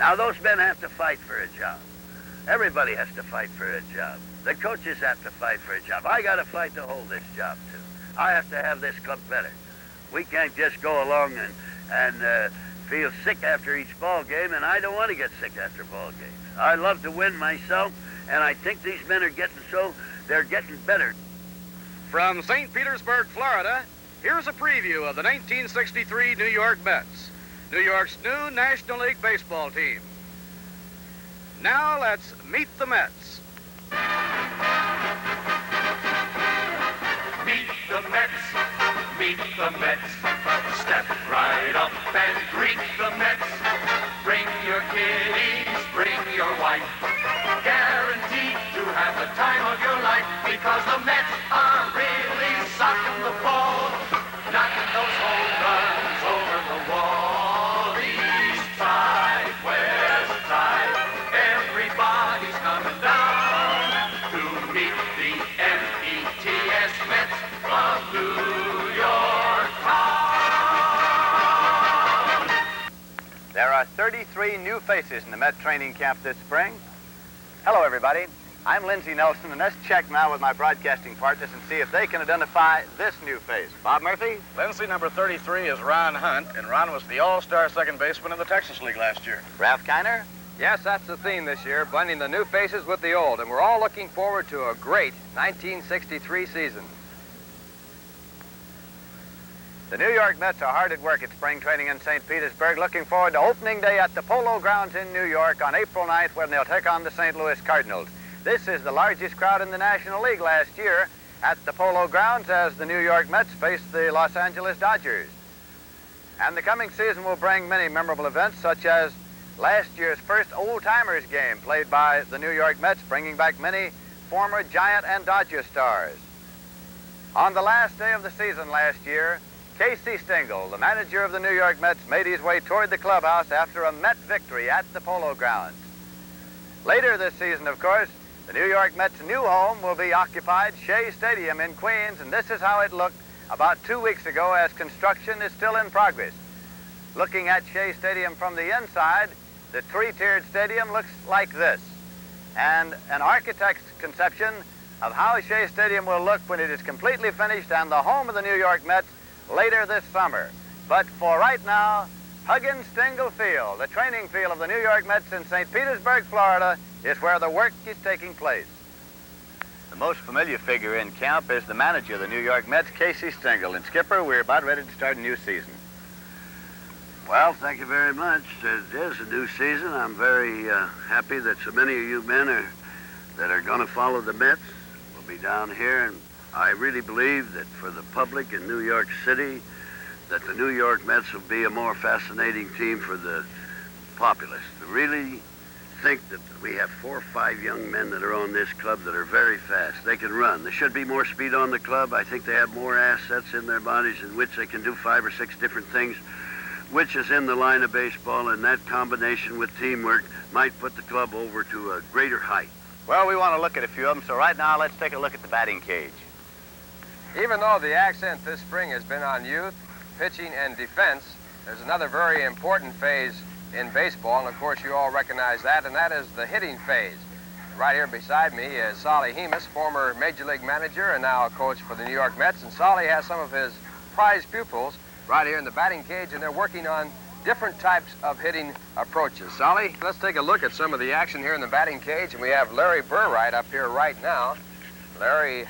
Now, those men have to fight for a job. Everybody has to fight for a job. The coaches have to fight for a job. I got to fight to hold this job, too. I have to have this club better. We can't just go along and feel sick after each ball game, and I don't want to get sick after ball games. I love to win myself, and I think these men are they're getting better. From St. Petersburg, Florida, here's a preview of the 1963 New York Mets, New York's new National League baseball team. Now let's meet the Mets. Meet the Mets, meet the Mets. Step right up and greet the Mets. Bring your kiddies, bring your wife. Guaranteed to have the time of your life, because the Mets are really socking the ball, knocking those home runs over the wall. East side, west side, everybody's coming down to meet the M-E-T-S Mets of New York town. There are 33 new faces in the Met training camp this spring. Hello, everybody. I'm Lindsay Nelson, and let's check now with my broadcasting partners and see if they can identify this new face. Bob Murphy? Lindsay, number 33 is Ron Hunt, and Ron was the all-star second baseman in the Texas League last year. Ralph Kiner? Yes, that's the theme this year, blending the new faces with the old, and we're all looking forward to a great 1963 season. The New York Mets are hard at work at spring training in St. Petersburg, looking forward to opening day at the Polo Grounds in New York on April 9th, when they'll take on the St. Louis Cardinals. This is the largest crowd in the National League last year at the Polo Grounds as the New York Mets face the Los Angeles Dodgers. And the coming season will bring many memorable events, such as last year's first old-timers game played by the New York Mets, bringing back many former Giant and Dodger stars. On the last day of the season last year, Casey Stengel, the manager of the New York Mets, made his way toward the clubhouse after a Met victory at the Polo Grounds. Later this season, of course, the New York Mets' new home will be occupied, Shea Stadium in Queens, and this is how it looked about 2 weeks ago as construction is still in progress. Looking at Shea Stadium from the inside, the three-tiered stadium looks like this. And an architect's conception of how Shea Stadium will look when it is completely finished and the home of the New York Mets later this summer. But for right now, Huggins-Stengel Field, the training field of the New York Mets in St. Petersburg, Florida, is where the work is taking place. The most familiar figure in camp is the manager of the New York Mets, Casey Stengel. And Skipper, we're about ready to start a new season. Well, thank you very much. It is a new season. I'm very happy that so many of you men that are going to follow the Mets will be down here. And I really believe that for the public in New York City, that the New York Mets will be a more fascinating team for the populace. I really think that we have 4 or 5 young men that are on this club that are very fast. They can run. There should be more speed on the club. I think they have more assets in their bodies in which they can do 5 or 6 different things, which is in the line of baseball, and that combination with teamwork might put the club over to a greater height. Well, we want to look at a few of them, so right now let's take a look at the batting cage. Even though the accent this spring has been on youth, pitching, and defense, there's another very important phase in baseball, and of course you all recognize that, and that is the hitting phase. Right here beside me is Solly Hemus, former Major League manager and now a coach for the New York Mets, and Solly has some of his prized pupils right here in the batting cage, and they're working on different types of hitting approaches. Solly, let's take a look at some of the action here in the batting cage, and we have Larry Burwright up here right now. Larry,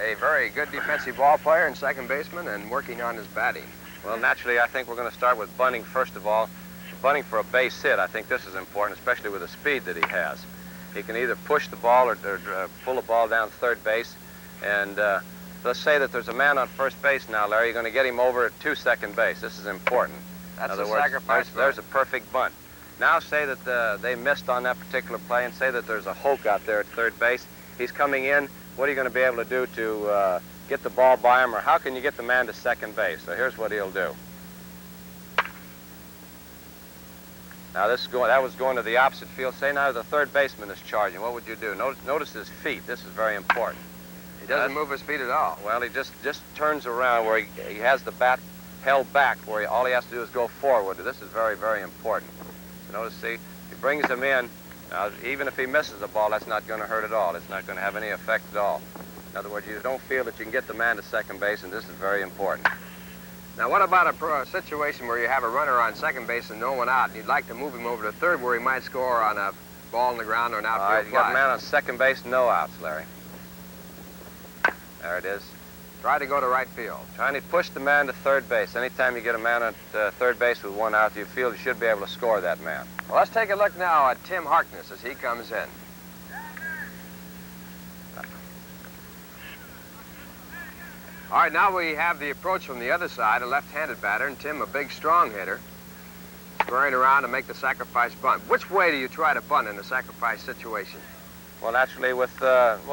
a very good defensive ball player and second baseman, and working on his batting. Well, naturally, I think we're going to start with bunting first of all. Bunting for a base hit, I think this is important, especially with the speed that he has. He can either push the ball or pull the ball down third base. And let's say that there's a man on first base now, Larry. You're going to get him over to second base. This is important. That's a sacrifice. There's a perfect bunt. Now say that they missed on that particular play, and say that there's a Hoke out there at third base. He's coming in. What are you going to be able to do to get the ball by him, or how can you get the man to second base? So here's what he'll do. Now that was going to the opposite field. Say now the third baseman is charging. What would you do? Notice his feet. This is very important. He doesn't move his feet at all. Well, he just turns around where he has the bat held back, where all he has to do is go forward. This is very, very important. You notice, see, he brings them in. Now, even if he misses the ball, that's not going to hurt at all. It's not going to have any effect at all. In other words, you don't feel that you can get the man to second base, and this is very important. Now, what about a situation where you have a runner on second base and no one out, and you'd like to move him over to third where he might score on a ball in the ground or an outfield All right, you got fly? a man on second base, no outs, Larry. There it is. Try to go to right field. Trying to push the man to third base. Anytime you get a man at third base with one out, you feel you should be able to score that man. Well, let's take a look now at Tim Harkness as he comes in. All right, now we have the approach from the other side, a left-handed batter, and Tim, a big, strong hitter, squaring around to make the sacrifice bunt. Which way do you try to bunt in a sacrifice situation? Well, naturally, well,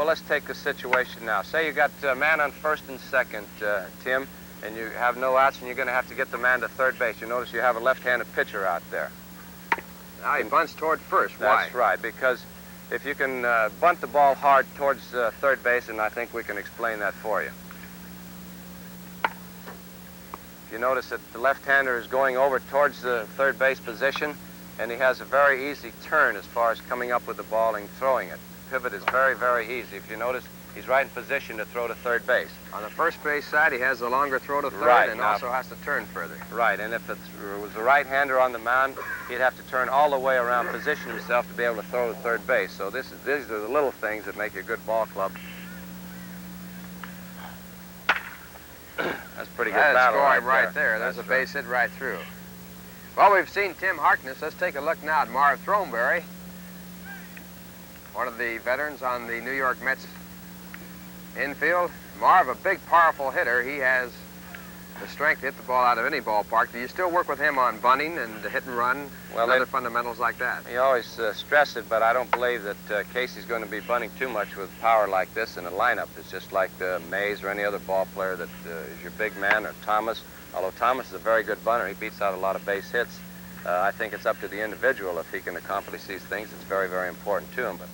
let's take the situation now. Say you got a man on first and second, Tim, and you have no outs, and you're going to have to get the man to third base. You notice you have a left-handed pitcher out there. Now he bunts toward first. Why? That's right, because if you can bunt the ball hard towards third base, and I think we can explain that for you. You notice that the left-hander is going over towards the third base position, and he has a very easy turn as far as coming up with the ball and throwing it. Pivot is very, very easy. If you notice, he's right in position to throw to third base. On the first base side, he has the longer throw to third, Right, and now, also has to turn further. Right, and if it was the right-hander on the mound, he'd have to turn all the way around, position himself to be able to throw to third base. So these are the little things that make a good ball club. That's pretty good battle right there. There's a base hit right through. Well, we've seen Tim Harkness. Let's take a look now at Marv Throneberry, one of the veterans on the New York Mets infield. Marv, a big, powerful hitter. He has the strength to hit the ball out of any ballpark. Do you still work with him on bunting and hit and run and other fundamentals like that? He always stressed it, but I don't believe that Casey's going to be bunting too much with power like this in a lineup. It's just like Mays or any other ball player that is your big man, or Thomas. Although Thomas is a very good bunter, he beats out a lot of base hits. I think it's up to the individual if he can accomplish these things. It's very, very important to him. But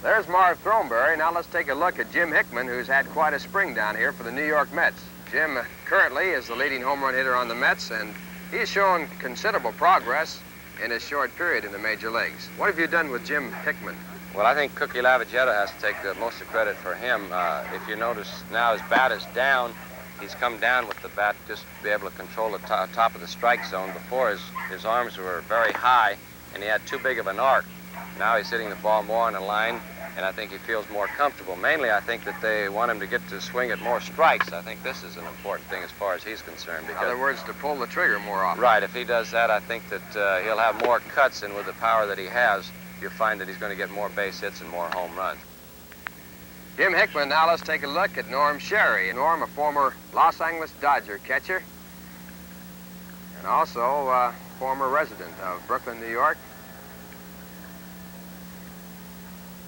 there's Marv Throneberry. Now let's take a look at Jim Hickman, who's had quite a spring down here for the New York Mets. Jim currently is the leading home run hitter on the Mets, and he's shown considerable progress in his short period in the major leagues. What have you done with Jim Hickman? Well, I think Cookie Lavagetta has to take the most of credit for him. If you notice now, his bat is down. He's come down with the bat just to be able to control the top of the strike zone. Before, his arms were very high, and he had too big of an arc. Now he's hitting the ball more on the line, and I think he feels more comfortable. Mainly, I think that they want him to get to swing at more strikes. I think this is an important thing as far as he's concerned. In other words, to pull the trigger more often. Right. If he does that, I think that he'll have more cuts, and with the power that he has, you'll find that he's going to get more base hits and more home runs. Jim Hickman. Now let's take a look at Norm Sherry. Norm, a former Los Angeles Dodger catcher, and also a former resident of Brooklyn, New York.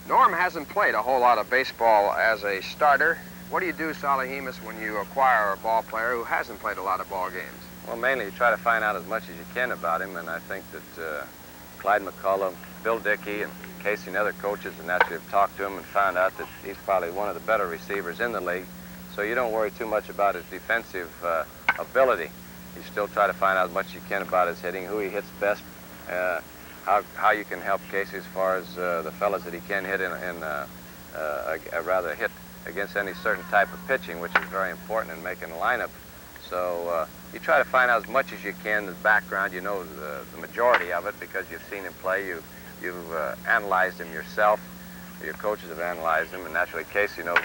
Norm hasn't played a whole lot of baseball as a starter. What do you do, Solly Hemus, when you acquire a ball player who hasn't played a lot of ball games? Well, mainly you try to find out as much as you can about him, and I think that Clyde McCullough, Bill Dickey, and Casey and other coaches and naturally have talked to him and found out that he's probably one of the better receivers in the league. So you don't worry too much about his defensive ability. You still try to find out as much as you can about his hitting, who he hits best, how you can help Casey as far as the fellas that he can hit rather hit against any certain type of pitching, which is very important in making a lineup. So you try to find out as much as you can the background. You know the majority of it because you've seen him play. You've analyzed him yourself. Your coaches have analyzed him, and naturally Casey knows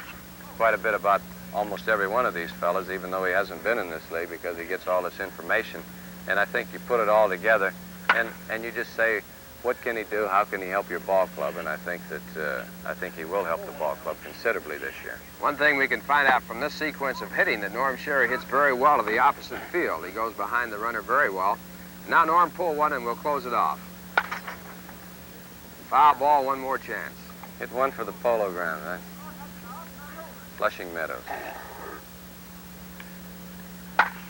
quite a bit about almost every one of these fellas, even though he hasn't been in this league, because he gets all this information. And I think you put it all together, and you just say, what can he do? How can he help your ball club? And I think he will help the ball club considerably this year. One thing we can find out from this sequence of hitting that Norm Sherry hits very well to the opposite field. He goes behind the runner very well. Now Norm, pull one and we'll close it off. Foul ball, one more chance. Hit one for the Polo Grounds, right? Flushing Meadows.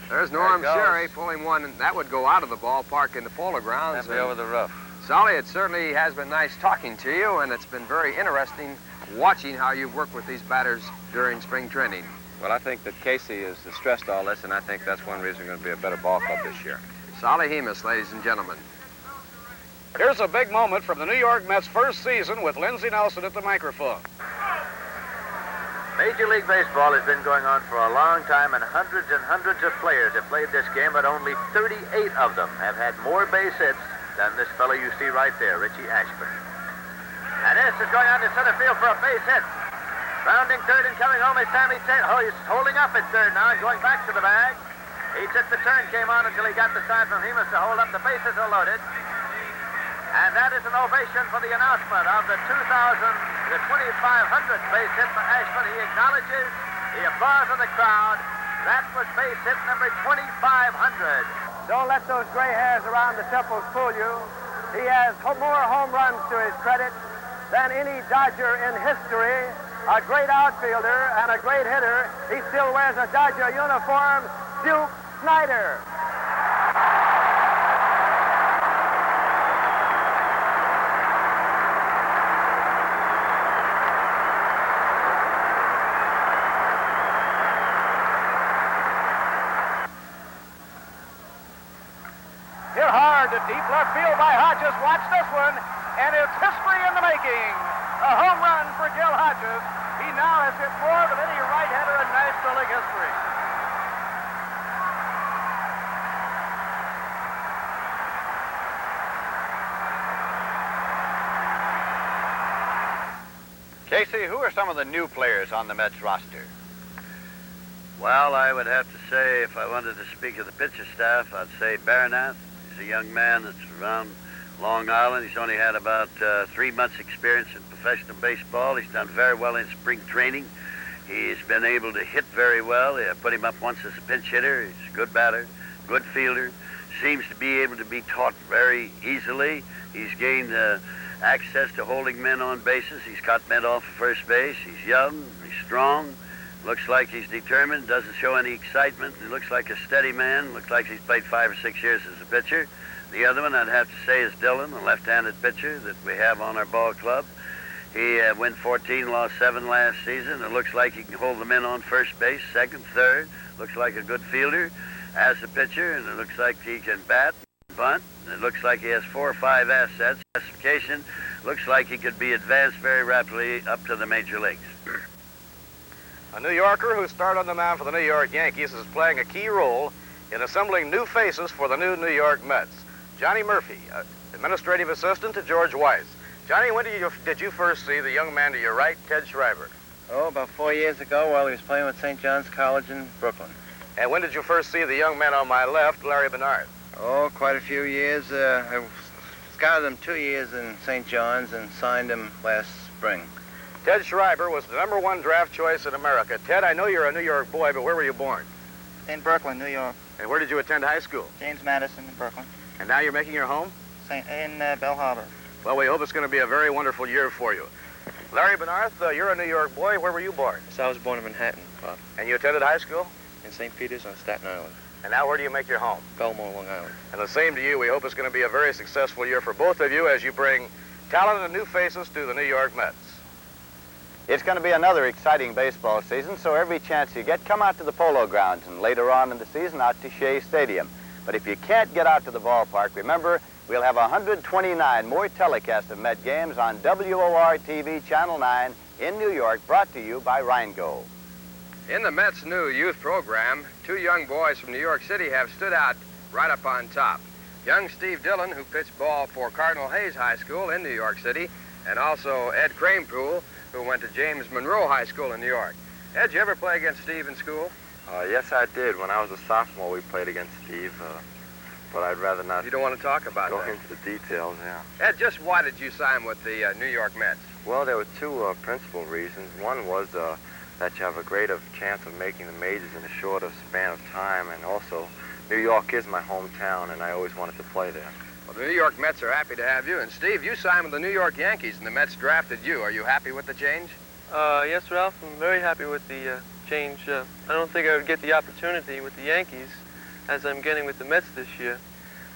There's Norm Sherry pulling one, and that would go out of the ballpark in the Polo Grounds. That'd be over the roof. Solly, it certainly has been nice talking to you, and it's been very interesting watching how you've worked with these batters during spring training. Well, I think that Casey has stressed all this, and I think that's one reason we're going to be a better ball club this year. Solly Hemus, ladies and gentlemen. Here's a big moment from the New York Mets' first season with Lindsay Nelson at the microphone. Major League Baseball has been going on for a long time, and hundreds of players have played this game, but only 38 of them have had more base hits than this fellow you see right there, Richie Ashburn. And this is going on to center field for a base hit. Rounding third and coming home is Sammy Tate. Oh, he's holding up at third now and going back to the bag. He took the turn, came on until he got the sign from Hemus to hold up. The bases are loaded. And that is an ovation for the announcement of the 2500th base hit for Ashburn. He acknowledges the applause of the crowd. That was base hit number 2500. Don't let those gray hairs around the temples fool you. He has more home runs to his credit than any Dodger in history. A great outfielder and a great hitter. He still wears a Dodger uniform. Duke Snyder. Hit hard to deep left field by Hodges. Watch this one, and it's history in the making. A home run for Gil Hodges. He now has hit more than any right-hander in National League history. Casey, who are some of the new players on the Mets roster? Well, I would have to say, if I wanted to speak of the pitcher staff, I'd say Bearnarth. He's a young man that's around Long Island. He's only had about 3 months' experience in professional baseball. He's done very well in spring training. He's been able to hit very well. I put him up once as a pinch hitter. He's a good batter, good fielder. Seems to be able to be taught very easily. He's gained access to holding men on bases. He's caught men off of first base. He's young. He's strong. Looks like he's determined. Doesn't show any excitement. He looks like a steady man. Looks like he's played 5 or 6 years as a pitcher. The other one I'd have to say is Dillon, a left-handed pitcher that we have on our ball club. He went 14, lost 7 last season. It looks like he can hold the men on first base, second, third. Looks like a good fielder as a pitcher, and it looks like he can bat, bunt. It looks like he has 4 or 5 assets. Classification looks like he could be advanced very rapidly up to the major leagues. A New Yorker who started on the mound for the New York Yankees is playing a key role in assembling new faces for the new New York Mets. Johnny Murphy, administrative assistant to George Weiss. Johnny, when did you first see the young man to your right, Ted Schreiber? Oh, about 4 years ago while he was playing with St. John's College in Brooklyn. And when did you first see the young man on my left, Larry Bearnarth? Oh, quite a few years. I scouted him 2 years in St. John's and signed him last spring. Ted Schreiber was the #1 draft choice in America. Ted, I know you're a New York boy, but where were you born? In Brooklyn, New York. And where did you attend high school? James Madison in Brooklyn. And now you're making your home? In Bell Harbor. Well, we hope it's going to be a very wonderful year for you. Larry Bearnarth, you're a New York boy. Where were you born? So I was born in Manhattan, Bob. And you attended high school? In St. Peter's on Staten Island. And now where do you make your home? Belmore, Long Island. And the same to you. We hope it's going to be a very successful year for both of you as you bring talent and new faces to the New York Mets. It's going to be another exciting baseball season, so every chance you get, come out to the Polo Grounds and later on in the season out to Shea Stadium. But if you can't get out to the ballpark, remember, we'll have 129 more telecasts of Met games on WOR-TV Channel 9 in New York, brought to you by Rheingold. In the Mets' new youth program, 2 young boys from New York City have stood out right up on top. Young Steve Dillon, who pitched ball for Cardinal Hayes High School in New York City, and also Ed Kranepool, who went to James Monroe High School in New York. Ed, did you ever play against Steve in school? Yes, I did. When I was a sophomore, we played against Steve, but I'd rather not You don't want to talk about go that. into the details, yeah. Ed, just why did you sign with the New York Mets? Well, there were 2 principal reasons. One was that you have a greater chance of making the majors in a shorter span of time, and also New York is my hometown, and I always wanted to play there. Well, the New York Mets are happy to have you. And Steve, you signed with the New York Yankees, and the Mets drafted you. Are you happy with the change? Yes, Ralph, I'm very happy with the change. I don't think I would get the opportunity with the Yankees as I'm getting with the Mets this year.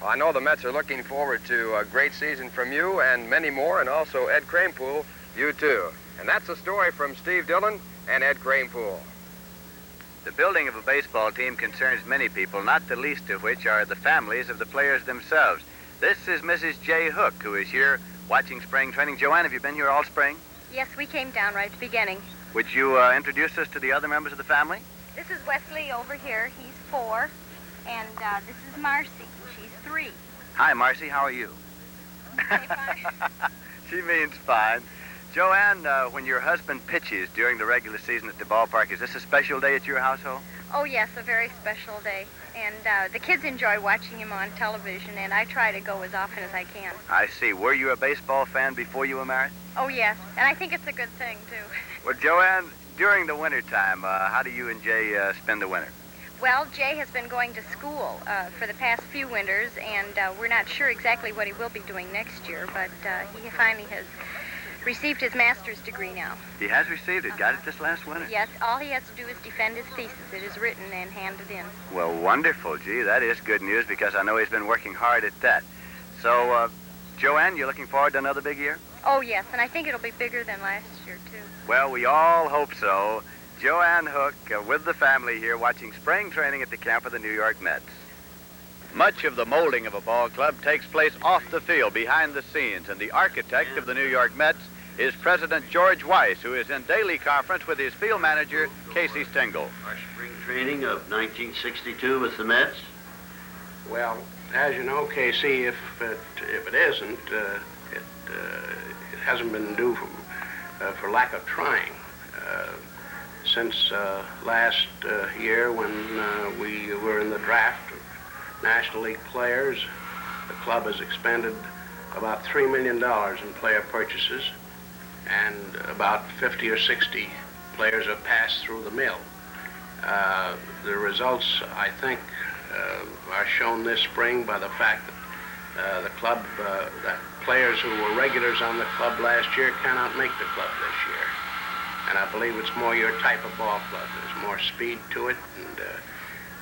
Well, I know the Mets are looking forward to a great season from you and many more, and also Ed Kranepool, you too. And that's a story from Steve Dillon and Ed Kranepool. The building of a baseball team concerns many people, not the least of which are the families of the players themselves. This is Mrs. J. Hook, who is here watching spring training. Joanne, have you been here all spring? Yes, we came down right at the beginning. Would you introduce us to the other members of the family? This is Wesley over here. He's 4. And this is Marcy. She's 3. Hi, Marcy. How are you? Okay, fine. She means fine. Joanne, when your husband pitches during the regular season at the ballpark, is this a special day at your household? Oh, yes, a very special day. And the kids enjoy watching him on television, and I try to go as often as I can. I see. Were you a baseball fan before you were married? Oh, yes. And I think it's a good thing, too. Well, Joanne, during the wintertime, how do you and Jay spend the winter? Well, Jay has been going to school for the past few winters, and we're not sure exactly what he will be doing next year, but he finally has received his master's degree now. He has received it. Got it this last winter? Yes, all he has to do is defend his thesis. It is written and handed in. Well, wonderful. Gee, that is good news because I know he's been working hard at that. So, Joanne, you looking forward to another big year? Oh, yes, and I think it'll be bigger than last year, too. Well, we all hope so. Joanne Hook with the family here watching spring training at the camp of the New York Mets. Much of the molding of a ball club takes place off the field, behind the scenes, and the architect of the New York Mets is President George Weiss, who is in daily conference with his field manager, Casey Stengel. Our spring training of 1962 with the Mets. Well, as you know, Casey, if it isn't, it hasn't been due for lack of trying. Since last year when we were in the draft of National League players, the club has expended about $3 million in player purchases, and about 50 or 60 players have passed through the mill. The results, I think, are shown this spring by the fact that the club, that players who were regulars on the club last year cannot make the club this year. And I believe it's more your type of ball club. There's more speed to it,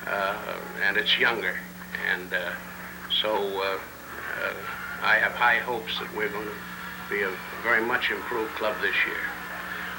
and it's younger. And so I have high hopes that we're going to be a very much improved club this year.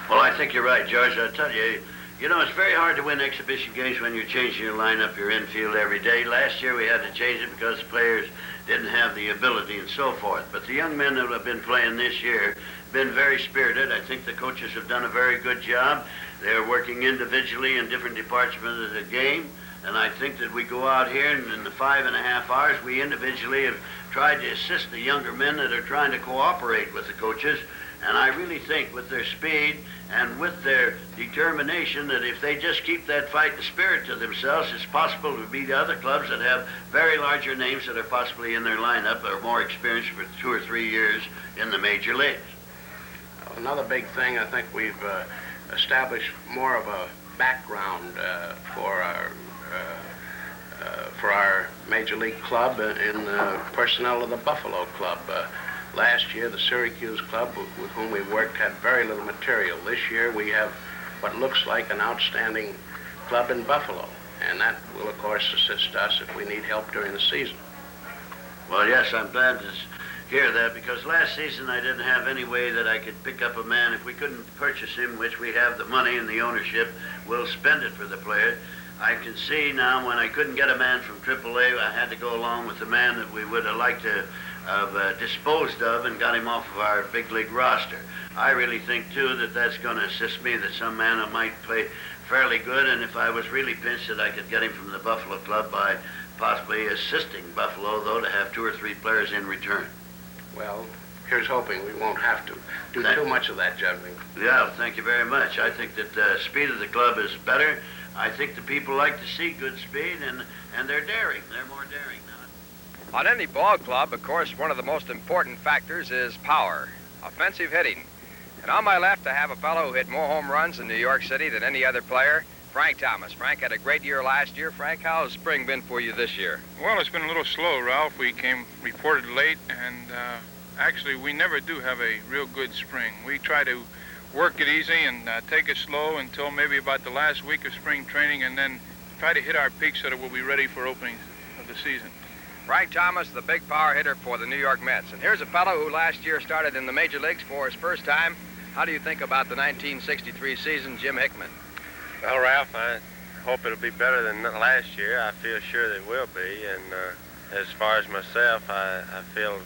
Well, I think you're right, George. I tell you, you know, it's very hard to win exhibition games when you're changing your lineup, your infield every day. Last year we had to change it because the players didn't have the ability and so forth. But the young men that have been playing this year have been very spirited. I think the coaches have done a very good job. They're working individually in different departments of the game. And I think that we go out here and in the 5.5 hours, we individually have tried to assist the younger men that are trying to cooperate with the coaches. And I really think with their speed and with their determination that if they just keep that fight and spirit to themselves, it's possible to beat other clubs that have very larger names that are possibly in their lineup or more experienced for 2 or 3 years in the major leagues. Another big thing, I think we've established more of a background for our major league club in the personnel of the Buffalo club. Last year, the Syracuse club with whom we worked had very little material. This year, we have what looks like an outstanding club in Buffalo, and that will, of course, assist us if we need help during the season. Well, yes, I'm glad to hear that, because last season I didn't have any way that I could pick up a man. If we couldn't purchase him, which we have the money and the ownership, we'll spend it for the player. I can see now when I couldn't get a man from AAA, I had to go along with the man that we would have liked to have disposed of and got him off of our big league roster. I really think, too, that that's going to assist me, that some man who might play fairly good, and if I was really pinched, that I could get him from the Buffalo club by possibly assisting Buffalo, though, to have 2 or 3 players in return. Well, here's hoping we won't have to do too much of that juggling. Yeah, thank you very much. I think that the speed of the club is better. I think the people like to see good speed, and they're daring. They're more daring now. On any ball club, of course, one of the most important factors is power, offensive hitting. And on my left, I have a fellow who hit more home runs in New York City than any other player, Frank Thomas. Frank had a great year last year. Frank, how's spring been for you this year? Well, it's been a little slow, Ralph. We came reported late, and actually, we never do have a real good spring. We try to work it easy and take it slow until maybe about the last week of spring training, and then try to hit our peak so that we'll be ready for opening of the season. Frank Thomas, the big power hitter for the New York Mets. And here's a fellow who last year started in the major leagues for his first time. How do you think about the 1963 season, Jim Hickman? Well, Ralph, I hope it'll be better than last year. I feel sure that it will be. And as far as myself, I feel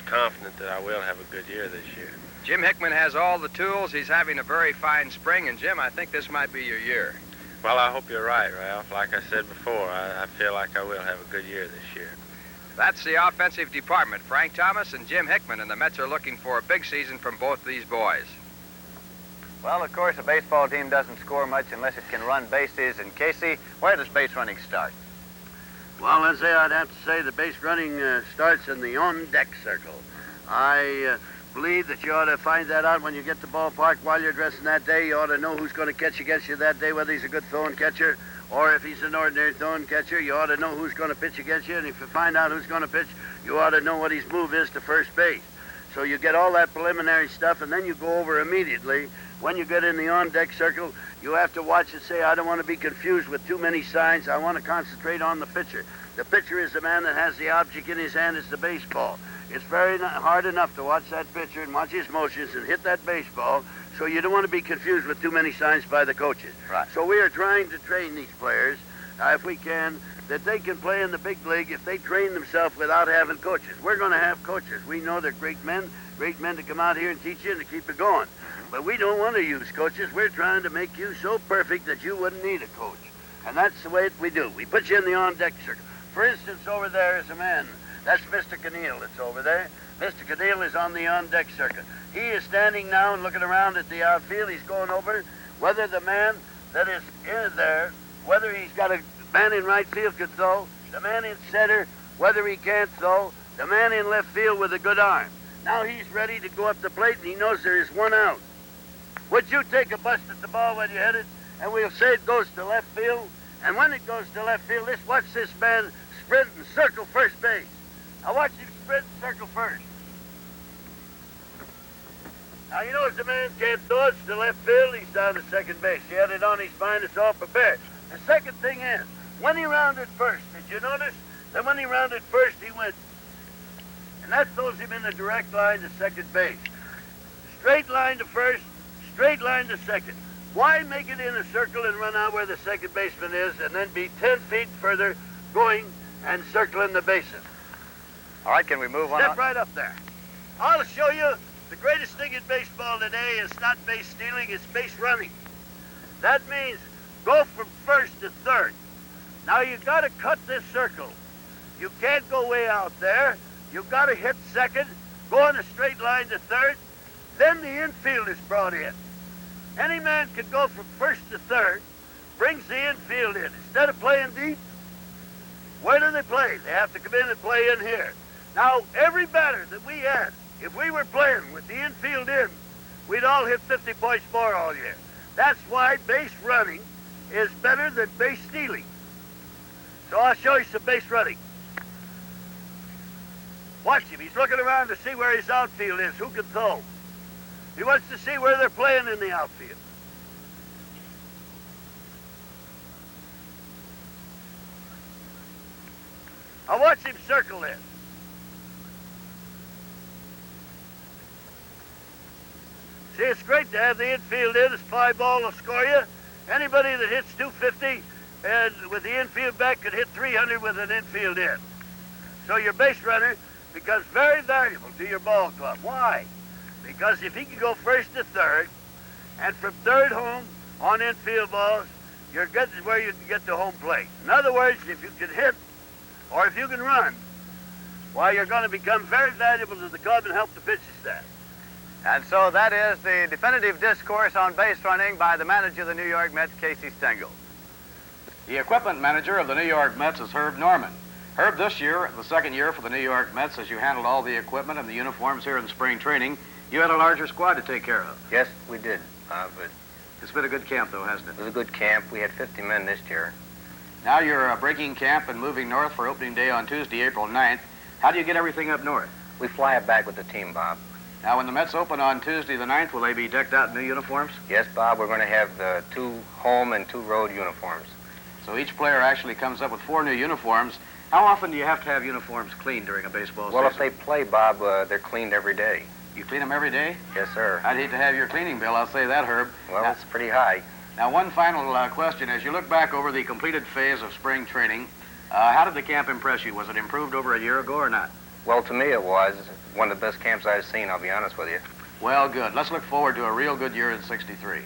confident that I will have a good year this year. Jim Hickman has all the tools. He's having a very fine spring. And, Jim, I think this might be your year. Well, I hope you're right, Ralph. Like I said before, I feel like I will have a good year this year. That's the offensive department. Frank Thomas and Jim Hickman, and the Mets are looking for a big season from both these boys. Well, of course, a baseball team doesn't score much unless it can run bases. And, Casey, where does base running start? Well, Lindsay, I'd have to say the base running starts in the on-deck circle. I believe that you ought to find that out when you get to the ballpark while you're dressing that day. You ought to know who's going to catch against you that day, whether he's a good throwing catcher or if he's an ordinary throwing catcher. You ought to know who's going to pitch against you, and if you find out who's going to pitch, you ought to know what his move is to first base. So you get all that preliminary stuff, and then you go over immediately. When you get in the on-deck circle, you have to watch and say, I don't want to be confused with too many signs. I want to concentrate on the pitcher. The pitcher is the man that has the object in his hand. It's the baseball. It's very hard enough to watch that pitcher and watch his motions and hit that baseball, so you don't want to be confused with too many signs by the coaches. Right. So we are trying to train these players, if we can, that they can play in the big league if they train themselves without having coaches. We're going to have coaches. We know they're great men to come out here and teach you and to keep it going. But we don't want to use coaches. We're trying to make you so perfect that you wouldn't need a coach. And that's the way we do. We put you in the on-deck circle. For instance, over there is a man. That's Mr. Keneal that's over there. Mr. Keneal is on the on-deck circuit. He is standing now and looking around at the outfield. He's going over whether the man that is in there, whether he's got a man in right field can throw, the man in center, whether he can't throw, the man in left field with a good arm. Now he's ready to go up the plate, and he knows there is one out. Would you take a bust at the ball when you hit it, and we'll say it goes to left field, and when it goes to left field, watch this man sprint and circle first base. Now watch him sprint and circle first. Now you notice the man can't throw it to left field, he's down to second base. He had it on his mind, it's all prepared. The second thing is, when he rounded first, did you notice that when he rounded first, he went, and that throws him in a direct line to second base. Straight line to first, straight line to second. Why make it in a circle and run out where the second baseman is and then be 10 feet further going and circling the bases? All right, can we move on? Step right up there. I'll show you the greatest thing in baseball today is not base stealing, it's base running. That means go from first to third. Now you got to cut this circle. You can't go way out there. You've got to hit second, go in a straight line to third. Then the infield is brought in. Any man can go from first to third, brings the infield in. Instead of playing deep, where do they play? They have to come in and play in here. Now, every batter that we had, if we were playing with the infield in, we'd all hit 50 points more all year. That's why base running is better than base stealing. So I'll show you some base running. Watch him. He's looking around to see where his outfield is, who can throw. He wants to see where they're playing in the outfield. Now watch him circle this. See, it's great to have the infield in. It's fly ball will score you. Anybody that hits 250 and with the infield back could hit 300 with an infield in. So your base runner becomes very valuable to your ball club. Why? Because if he can go first to third, and from third home on infield balls, you're good where you can get to home plate. In other words, if you can hit or if you can run, why, you're going to become very valuable to the club and help the pitching staff. And so that is the definitive discourse on base running by the manager of the New York Mets, Casey Stengel. The equipment manager of the New York Mets is Herb Norman. Herb, this year, the second year for the New York Mets, as you handled all the equipment and the uniforms here in spring training, you had a larger squad to take care of. Yes, we did. But It's been a good camp, though, hasn't it? it was a good camp. We had 50 men this year. Now you're breaking camp and moving north for opening day on Tuesday, April 9th. How do you get everything up north? We fly it back with the team, Bob. Now, when the Mets open on Tuesday the 9th, will they be decked out in new uniforms? Yes, Bob, we're going to have the 2 home and 2 road uniforms. So each player actually comes up with 4 new uniforms. How often do you have to have uniforms cleaned during a baseball Well, season? if they play, Bob, they're cleaned every day. You clean them every day? Yes, sir. I'd hate to have your cleaning bill, I'll say that, Herb. Well, Now, it's pretty high. Now, one final question. As you look back over the completed phase of spring training, how did the camp impress you? Was it improved over a year ago or not? Well, to me it was one of the best camps I've seen, I'll be honest with you. Well, good. Let's look forward to a real good year in '63.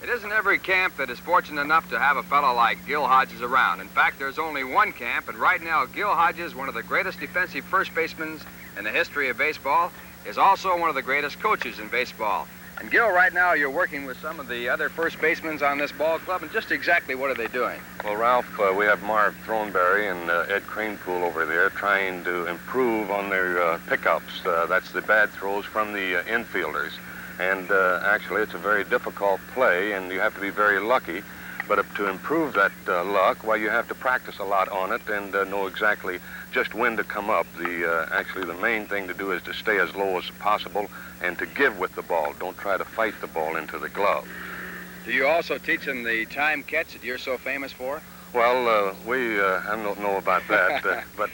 It isn't every camp that is fortunate enough to have a fellow like Gil Hodges around. In fact, there's only one camp, and right now Gil Hodges, one of the greatest defensive first basemen in the history of baseball, is also one of the greatest coaches in baseball. And Gil, right now you're working with some of the other first basemen on this ball club, and just exactly what are they doing? Well, Ralph, we have Marv Throneberry and Ed Kranepool over there trying to improve on their pickups. That's the bad throws from the infielders. And actually, it's a very difficult play, and you have to be very lucky. But to improve that luck, well, you have to practice a lot on it and know exactly just when to come up. Actually, the main thing to do is to stay as low as possible and to give with the ball. Don't try to fight the ball into the glove. Do you also teach them the time catch that you're so famous for? Well, I don't know about that, but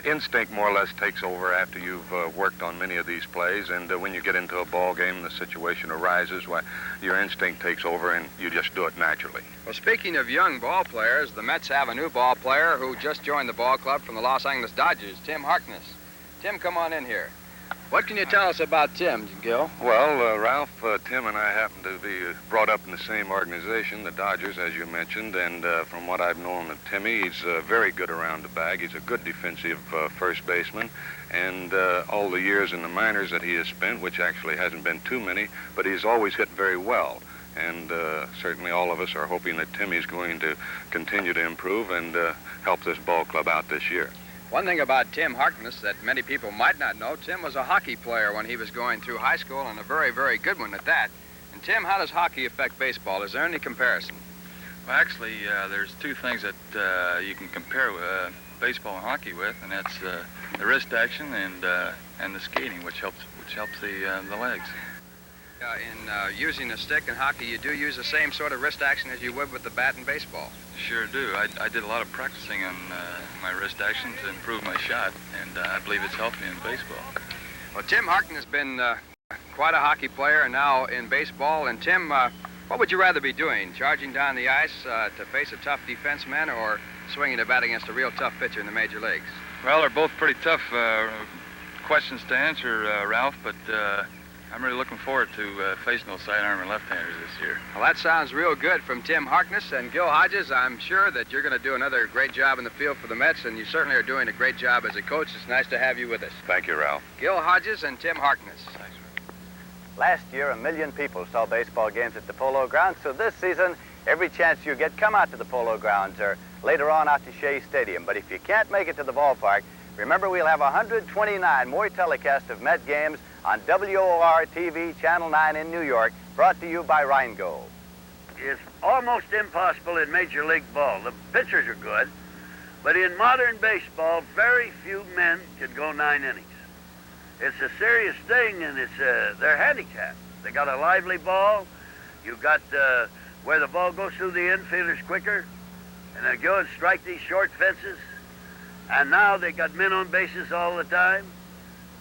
instinct more or less takes over after you've worked on many of these plays, and when you get into a ball game and the situation arises, why, your instinct takes over and you just do it naturally. Well, speaking of young ball players, the Mets have a new ball player who just joined the ball club from the Los Angeles Dodgers, Tim Harkness. Tim, come on in here. What can you tell us about Tim, Gil? Well, Ralph, Tim and I happen to be brought up in the same organization, the Dodgers, as you mentioned, and from what I've known of Timmy, he's very good around the bag. He's a good defensive first baseman, and all the years in the minors that he has spent, which actually hasn't been too many, but he's always hit very well. And certainly all of us are hoping that Timmy's going to continue to improve and help this ball club out this year. One thing about Tim Harkness that many people might not know, Tim was a hockey player when he was going through high school, and a very, very good one at that. And Tim, how does hockey affect baseball? Is there any comparison? Well, actually, there's two things that you can compare baseball and hockey with, and that's the wrist action and the skating, which helps the legs. In using a stick in hockey, you do use the same sort of wrist action as you would with the bat in baseball. Sure do. I did a lot of practicing on my wrist action to improve my shot, and I believe it's helped me in baseball. Well, Tim Harkness has been quite a hockey player and now in baseball. And Tim, what would you rather be doing? Charging down the ice to face a tough defenseman, or swinging a bat against a real tough pitcher in the major leagues? Well, they're both pretty tough questions to answer, Ralph, but I'm really looking forward to facing those sidearm left-handers this year. Well, that sounds real good from Tim Harkness and Gil Hodges. I'm sure that you're going to do another great job in the field for the Mets, and you certainly are doing a great job as a coach. It's nice to have you with us. Thank you, Ralph. Gil Hodges and Tim Harkness. Thanks. Last year, 1 million people saw baseball games at the Polo Grounds, so this season, every chance you get, come out to the Polo Grounds or later on out to Shea Stadium. But if you can't make it to the ballpark, remember we'll have 129 more telecasts of Met games on WOR-TV, Channel 9 in New York, brought to you by Rheingold. It's almost impossible in Major League Ball. The pitchers are good, but in modern baseball, very few men can go 9 innings. It's a serious thing, and they're handicapped. They got a lively ball. You've got where the ball goes through the infielders quicker, and they go and strike these short fences. And now they got men on bases all the time.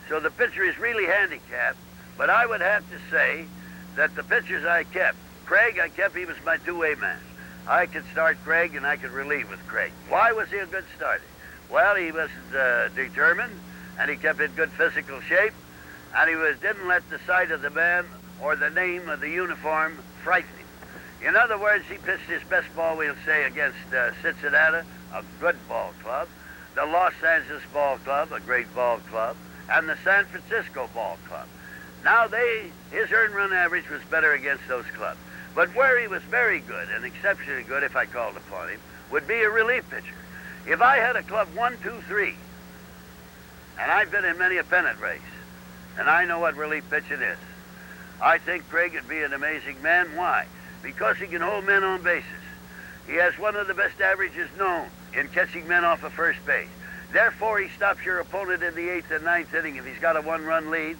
So the pitcher is really handicapped, but I would have to say that the pitchers I kept, Craig I kept, he was my two-way man. I could start Craig and I could relieve with Craig. Why was he a good starter? Well, he was determined, and he kept in good physical shape, and he didn't let the sight of the man or the name of the uniform frighten him. In other words, he pitched his best ball, we'll say, against Cincinnati, a good ball club, the Los Angeles Ball Club, a great ball club, and the San Francisco Ball Club. Now his earned run average was better against those clubs. But where he was very good, and exceptionally good if I called upon him, would be a relief pitcher. If I had a club 1, 2, 3, and I've been in many a pennant race, and I know what relief pitching is, I think Craig would be an amazing man. Why? Because he can hold men on bases. He has one of the best averages known in catching men off of first base. Therefore, he stops your opponent in the 8th and 9th inning. If he's got a 1-run lead,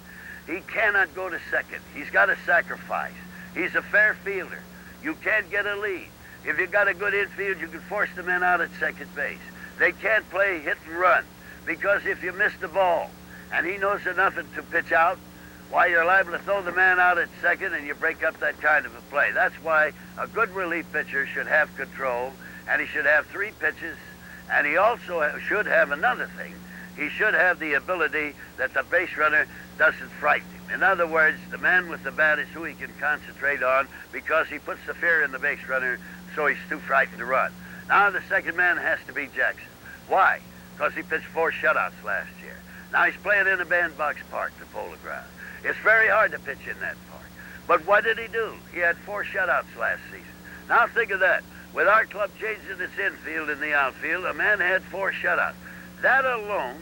he cannot go to second. He's got to sacrifice. He's a fair fielder. You can't get a lead. If you've got a good infield, you can force the men out at second base. They can't play hit and run, because if you miss the ball, and he knows enough to pitch out, why, you're liable to throw the man out at second and you break up that kind of a play. That's why a good relief pitcher should have control, and he should have 3 pitches, and he also should have another thing. He should have the ability that the base runner doesn't frighten him. In other words, the man with the bat is who he can concentrate on because he puts the fear in the base runner so he's too frightened to run. Now the second man has to be Jackson. Why? Because he pitched 4 shutouts last year. Now he's playing in a bandbox park, the Polo Grounds. It's very hard to pitch in that park. But what did he do? He had 4 shutouts last season. Now think of that. With our club changing its infield and the outfield, a man had 4 shutouts. That alone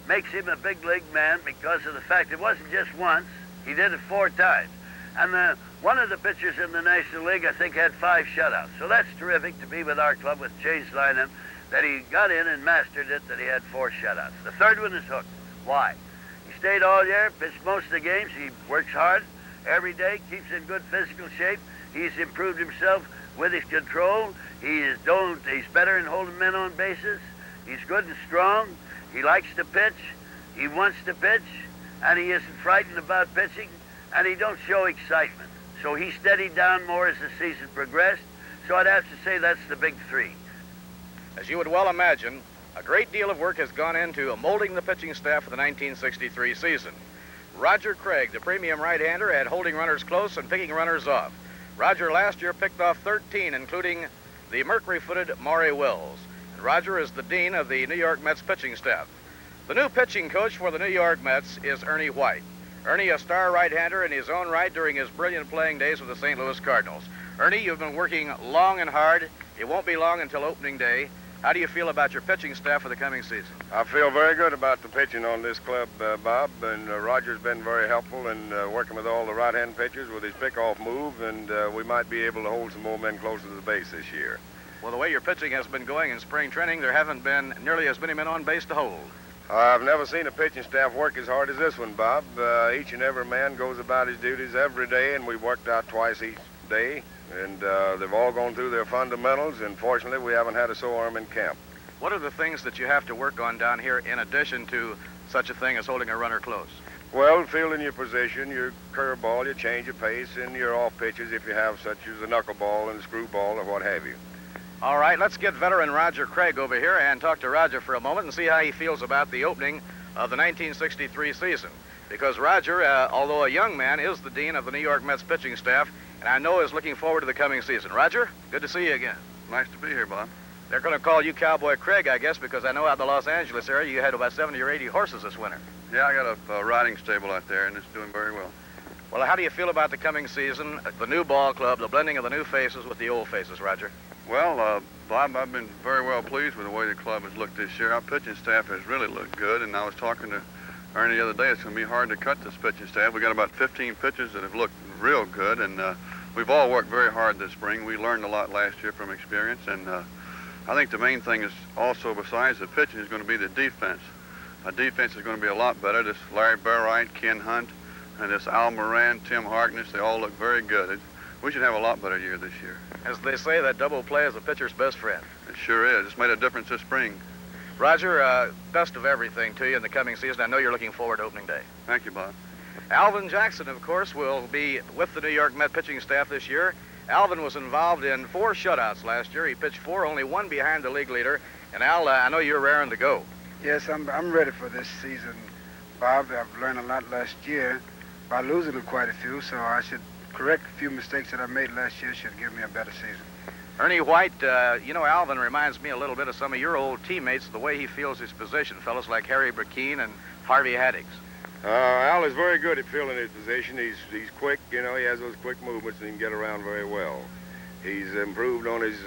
makes him a big league man because of the fact it wasn't just once. He did it 4 times. And one of the pitchers in the National League, I think, had 5 shutouts. So that's terrific to be with our club with changed lineup, that he got in and mastered it, that he had 4 shutouts. The third one is Hook. Why? He stayed all year, pitched most of the games. He works hard every day, keeps in good physical shape. He's improved himself with his control. He's better in holding men on bases. He's good and strong. He likes to pitch. He wants to pitch, and he isn't frightened about pitching, and he don't show excitement. So he steadied down more as the season progressed. So I'd have to say that's the big 3. As you would well imagine, a great deal of work has gone into molding the pitching staff for the 1963 season. Roger Craig, the premium right-hander, had holding runners close and picking runners off. Roger last year picked off 13, including the mercury-footed Maury Wills. And Roger is the dean of the New York Mets pitching staff. The new pitching coach for the New York Mets is Ernie White. Ernie, a star right-hander in his own right during his brilliant playing days with the St. Louis Cardinals. Ernie, you've been working long and hard. It won't be long until opening day. How do you feel about your pitching staff for the coming season? I feel very good about the pitching on this club, Bob, and Roger's been very helpful in working with all the right-hand pitchers with his pickoff move, and we might be able to hold some more men closer to the base this year. Well, the way your pitching has been going in spring training, there haven't been nearly as many men on base to hold. I've never seen a pitching staff work as hard as this one, Bob. Each and every man goes about his duties every day, and we've worked out twice each day. And they've all gone through their fundamentals, and fortunately, we haven't had a sore arm in camp. What are the things that you have to work on down here in addition to such a thing as holding a runner close? Well, fielding your position, your curveball, your change of pace, and your off pitches if you have such as a knuckleball and a screwball or what have you. All right, let's get veteran Roger Craig over here and talk to Roger for a moment and see how he feels about the opening of the 1963 season. Because Roger, although a young man, is the dean of the New York Mets pitching staff, and I know is looking forward to the coming season. Roger, good to see you again. Nice to be here, Bob. They're going to call you Cowboy Craig, I guess, because I know out in the Los Angeles area you had about 70 or 80 horses this winter. Yeah, I got a riding stable out there, and it's doing very well. Well, how do you feel about the coming season, the new ball club, the blending of the new faces with the old faces, Roger? Well, Bob, I've been very well pleased with the way the club has looked this year. Our pitching staff has really looked good, and I was talking to Ernie the other day. It's going to be hard to cut this pitching staff. We got about 15 pitchers that have looked real good, and we've all worked very hard this spring. We learned a lot last year from experience, and I think the main thing is also, besides the pitching, is going to be the defense. Our defense is going to be a lot better. This Larry Burright, Ken Hunt, and this Al Moran, Tim Harkness, they all look very good. We should have a lot better year this year. As they say, that double play is a pitcher's best friend. It sure is. It's made a difference this spring. Roger, best of everything to you in the coming season. I know you're looking forward to opening day. Thank you, Bob. Alvin Jackson, of course, will be with the New York Met pitching staff this year. Alvin was involved in 4 shutouts last year. He pitched 4, only 1 behind the league leader. And Al, I know you're raring to go. Yes, I'm ready for this season, Bob. I've learned a lot last year by losing quite a few, so I should correct a few mistakes that I made last year. Should give me a better season. Ernie White, you know, Alvin reminds me a little bit of some of your old teammates, the way he feels his position, fellas like Harry Burkeen and Harvey Haddix. Al is very good at filling his position. He's quick, you know, he has those quick movements and he can get around very well. He's improved on his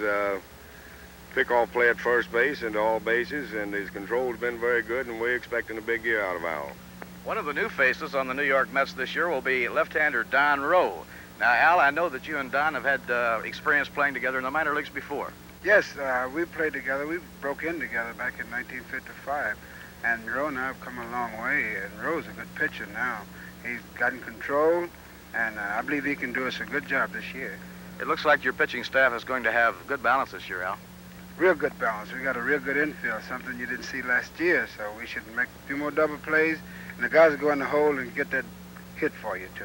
pick-off play at first base and all bases, and his control's been very good, and we're expecting a big year out of Al. One of the new faces on the New York Mets this year will be left-hander Don Rowe. Now, Al, I know that you and Don have had experience playing together in the minor leagues before. Yes, we played together. We broke in together back in 1955. And Rowe and I have come a long way, and Rowe's a good pitcher now. He's gotten control, and I believe he can do us a good job this year. It looks like your pitching staff is going to have good balance this year, Al. Real good balance. We got a real good infield, something you didn't see last year, so we should make a few more double plays, and the guys will go in the hole and get that hit for you, too.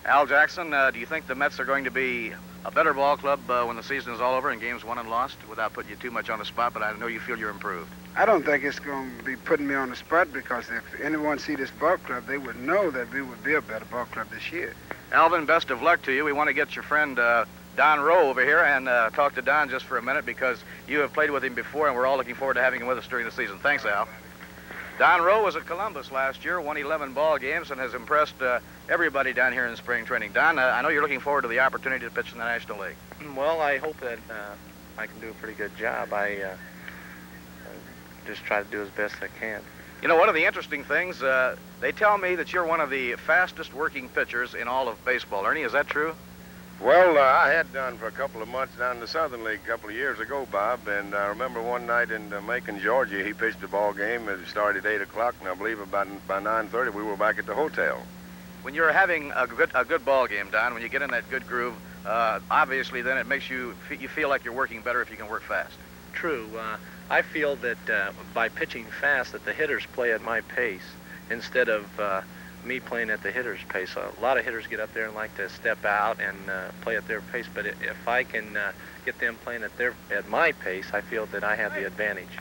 Al Jackson, do you think the Mets are going to be a better ball club when the season is all over and games won and lost, without putting you too much on the spot, but I know you feel you're improved? I don't think it's going to be putting me on the spot, because if anyone see this ball club, they would know that we would be a better ball club this year. Alvin, best of luck to you. We want to get your friend Don Rowe over here and talk to Don just for a minute, because you have played with him before, and we're all looking forward to having him with us during the season. Thanks, Al. Don Rowe was at Columbus last year, won 11 ball games, and has impressed everybody down here in spring training. Don, I know you're looking forward to the opportunity to pitch in the National League. Well, I hope that I can do a pretty good job. I just try to do as best I can. You know, one of the interesting things, they tell me that you're one of the fastest working pitchers in all of baseball. Ernie, is that true? Well, I had done for a couple of months down in the Southern League a couple of years ago, Bob, and I remember one night in Macon, Georgia, he pitched a ball game. It started at 8 o'clock, and I believe by 9:30 we were back at the hotel. When you're having a good ball game, Don, when you get in that good groove, obviously then it makes you feel like you're working better if you can work fast. True. I feel that by pitching fast, that the hitters play at my pace instead of me playing at the hitter's pace. A lot of hitters get up there and like to step out and play at their pace, but if I can get them playing at my pace, I feel that I have the advantage.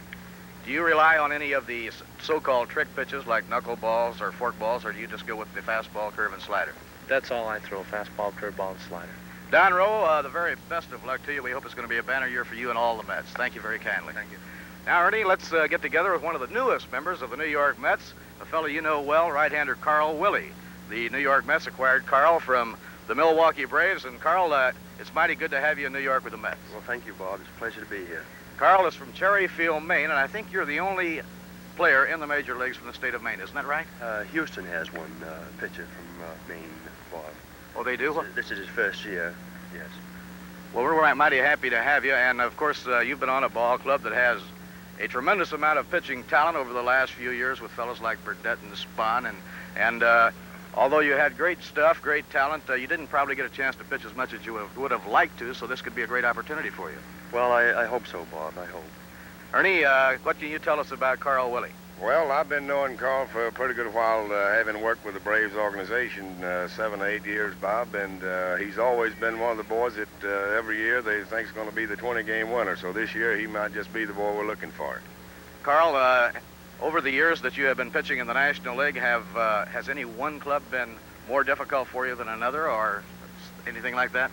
Do you rely on any of the so-called trick pitches like knuckleballs or forkballs, or do you just go with the fastball, curve, and slider? That's all I throw: fastball, curveball, and slider. Don Rowe, the very best of luck to you. We hope it's going to be a banner year for you and all the Mets. Thank you very kindly. Thank you. Now, Ernie, let's get together with one of the newest members of the New York Mets, a fellow you know well, right-hander Carl Willey. The New York Mets acquired Carl from the Milwaukee Braves, and Carl, it's mighty good to have you in New York with the Mets. Well, thank you, Bob. It's a pleasure to be here. Carl is from Cherry Field, Maine, and I think you're the only player in the major leagues from the state of Maine. Isn't that right? Houston has one pitcher from Maine, Bob. Oh, they do? This is his first year, yes. Well, we're mighty happy to have you, and of course, you've been on a ball club that has a tremendous amount of pitching talent over the last few years with fellows like Burdette and Spahn, and although you had great stuff, great talent, you didn't probably get a chance to pitch as much as you would have liked to, so this could be a great opportunity for you. Well, I hope so, Bob. I hope. Ernie, what can you tell us about Carl Willey? Well, I've been knowing Carl for a pretty good while, having worked with the Braves organization 7 or 8 years, Bob, and he's always been one of the boys that every year they think's going to be the 20-game winner. So this year he might just be the boy we're looking for. Carl, over the years that you have been pitching in the National League, has any one club been more difficult for you than another, or anything like that?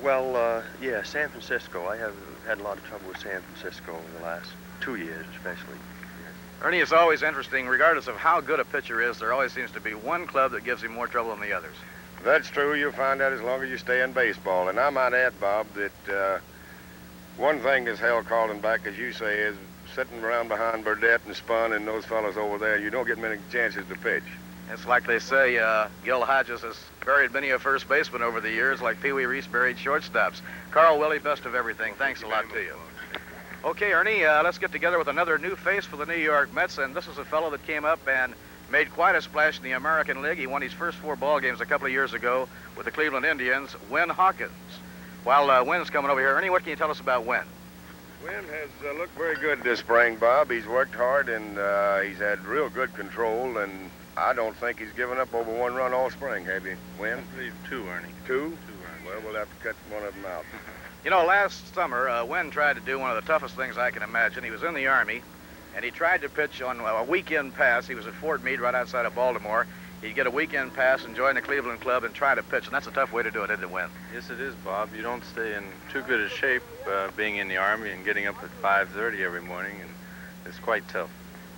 Well, yeah, San Francisco. I have had a lot of trouble with San Francisco in the last 2 years, especially. Ernie, it's always interesting, regardless of how good a pitcher is, there always seems to be one club that gives him more trouble than the others. That's true. You'll find that as long as you stay in baseball. And I might add, Bob, that one thing that's held Carlton back, as you say, is sitting around behind Burdette and Spahn and those fellows over there. You don't get many chances to pitch. It's like they say, Gil Hodges has buried many a first baseman over the years, like Pee Wee Reese buried shortstops. Carl Willey, best of everything. Thanks a lot to you. Okay, Ernie, let's get together with another new face for the New York Mets, and this is a fellow that came up and made quite a splash in the American League. He won his first 4 ball games a couple of years ago with the Cleveland Indians, Win Hawkins. While Win's coming over here, Ernie, what can you tell us about Win? Win has looked very good this spring, Bob. He's worked hard, and he's had real good control, and I don't think he's given up over 1 run all spring, have you, Win? I believe 2, Ernie. 2? 2 runs. Well, we'll have to cut one of them out. You know, last summer, Wynn tried to do one of the toughest things I can imagine. He was in the Army, and he tried to pitch on a weekend pass. He was at Fort Meade right outside of Baltimore. He'd get a weekend pass and join the Cleveland club and try to pitch, and that's a tough way to do it, isn't it, Wynn? Yes, it is, Bob. You don't stay in too good a shape being in the Army and getting up at 5:30 every morning, and it's quite tough.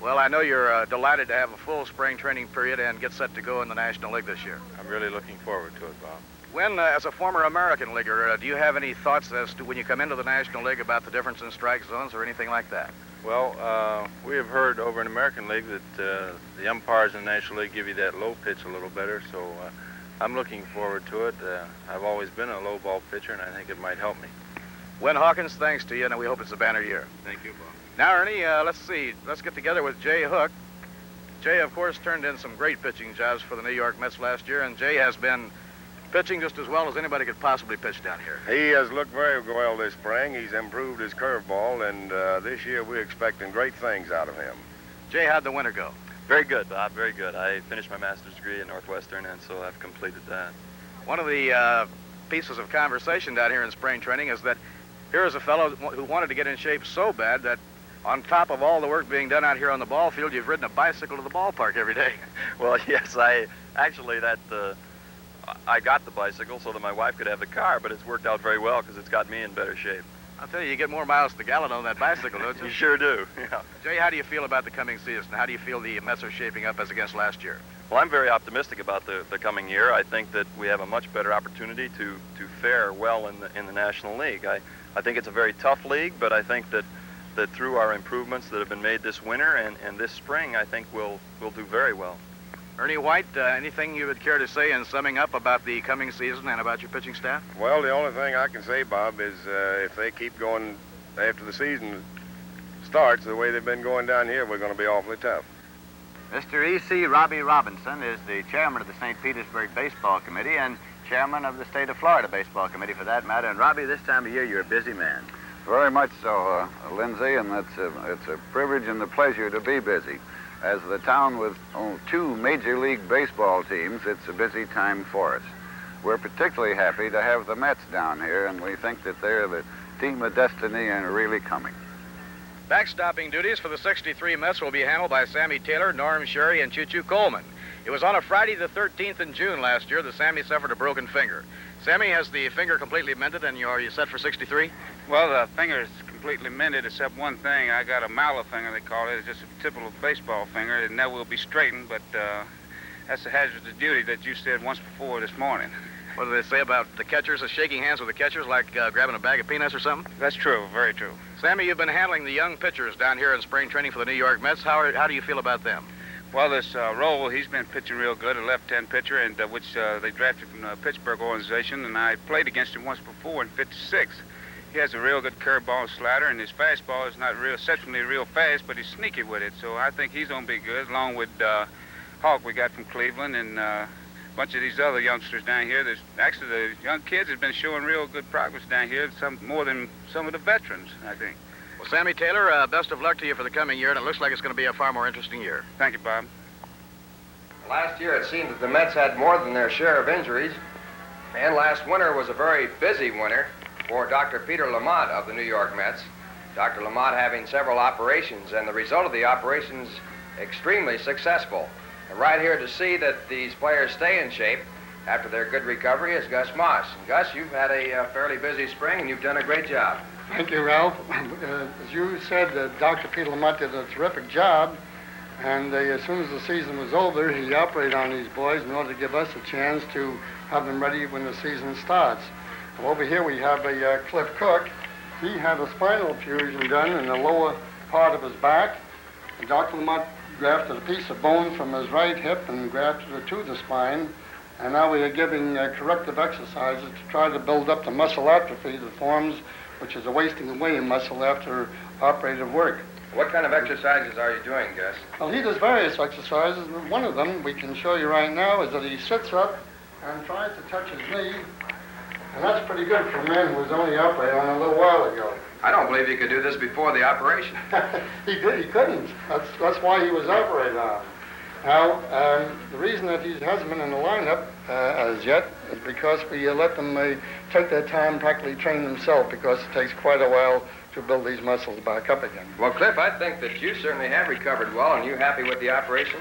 Well, I know you're delighted to have a full spring training period and get set to go in the National League this year. I'm really looking forward to it, Bob. Wynn, as a former American leaguer, do you have any thoughts as to when you come into the National League about the difference in strike zones or anything like that? Well, we have heard over in the American League that the umpires in the National League give you that low pitch a little better, so I'm looking forward to it. I've always been a low ball pitcher, and I think it might help me. Wynn Hawkins, thanks to you, and we hope it's a banner year. Thank you, Bob. Now, Ernie, let's see. Let's get together with Jay Hook. Jay, of course, turned in some great pitching jobs for the New York Mets last year, and Jay has been pitching just as well as anybody could possibly pitch down here. He has looked very well this spring. He's improved his curveball, and this year we're expecting great things out of him. Jay, how'd the winter go? Very good, Bob, very good. I finished my master's degree at Northwestern, and so I've completed that. One of the pieces of conversation down here in spring training is that here is a fellow who wanted to get in shape so bad that on top of all the work being done out here on the ball field, you've ridden a bicycle to the ballpark every day. Well, yes, I got the bicycle so that my wife could have the car, but it's worked out very well because it's got me in better shape. I'll tell you, you get more miles to the gallon on that bicycle, don't you? You sure do, yeah. Jay, how do you feel about the coming season? How do you feel the Mets are shaping up as against last year? Well, I'm very optimistic about the coming year. I think that we have a much better opportunity to fare well in the National League. I think it's a very tough league, but I think that through our improvements that have been made this winter and this spring, I think we'll do very well. Ernie White, anything you would care to say in summing up about the coming season and about your pitching staff? Well, the only thing I can say, Bob, is if they keep going after the season starts the way they've been going down here, we're going to be awfully tough. Mr. E.C. Robbie Robinson is the chairman of the St. Petersburg Baseball Committee and chairman of the State of Florida Baseball Committee, for that matter. And, Robbie, this time of year, you're a busy man. Very much so, Lindsay, and it's a privilege and a pleasure to be busy. As the town with two Major League Baseball teams, it's a busy time for us. We're particularly happy to have the Mets down here, and we think that they're the team of destiny and are really coming. Backstopping duties for the 63 Mets will be handled by Sammy Taylor, Norm Sherry, and Choo-Choo Coleman. It was on a Friday the 13th in June last year that Sammy suffered a broken finger. Sammy, has the finger completely mended, and are you set for 63? Well, the finger is completely mended except one thing. I got a mallet finger, they call it. It's just a typical baseball finger, and that will be straightened, but that's a hazardous duty that you said once before this morning. What do they say about the catchers? Shaking hands with the catchers like grabbing a bag of peanuts or something? That's true, very true. Sammy, you've been handling the young pitchers down here in spring training for the New York Mets. How do you feel about them? Well, this Roll, he's been pitching real good, a left-hand pitcher, and which they drafted from the Pittsburgh organization, and I played against him once before in '56. He has a real good curveball slider, and his fastball is not exceptionally real fast, but he's sneaky with it. So I think he's going to be good, along with Hawk we got from Cleveland, and a bunch of these other youngsters down here. Actually, the young kids have been showing real good progress down here, more than some of the veterans, I think. Well, Sammy Taylor, best of luck to you for the coming year, and it looks like it's going to be a far more interesting year. Thank you, Bob. Last year, it seemed that the Mets had more than their share of injuries, and last winter was a very busy winter for Dr. Peter Lamont of the New York Mets. Dr. Lamont having several operations, and the result of the operations extremely successful. And right here to see that these players stay in shape after their good recovery is Gus Moss. And Gus, you've had a fairly busy spring, and you've done a great job. Thank you, Ralph. As you said, Dr. Peter Lamont did a terrific job, and as soon as the season was over, he operated on these boys in order to give us a chance to have them ready when the season starts. Well, over here we have a Cliff Cook. He had a spinal fusion done in the lower part of his back. And Dr. Lamont grafted a piece of bone from his right hip and grafted it to the spine. And now we are giving corrective exercises to try to build up the muscle atrophy that forms, which is a wasting away in muscle after operative work. What kind of exercises are you doing, Gus? Well, he does various exercises. One of them we can show you right now is that he sits up and tries to touch his knee. And that's pretty good for a man who was only operated on a little while ago. I don't believe you could do this before the operation. He couldn't. That's why he was operated on. Now, the reason that he hasn't been in the lineup as yet is because we let them take their time, practically train themselves, because it takes quite a while to build these muscles back up again. Well, Cliff, I think that you certainly have recovered well. Are you happy with the operation?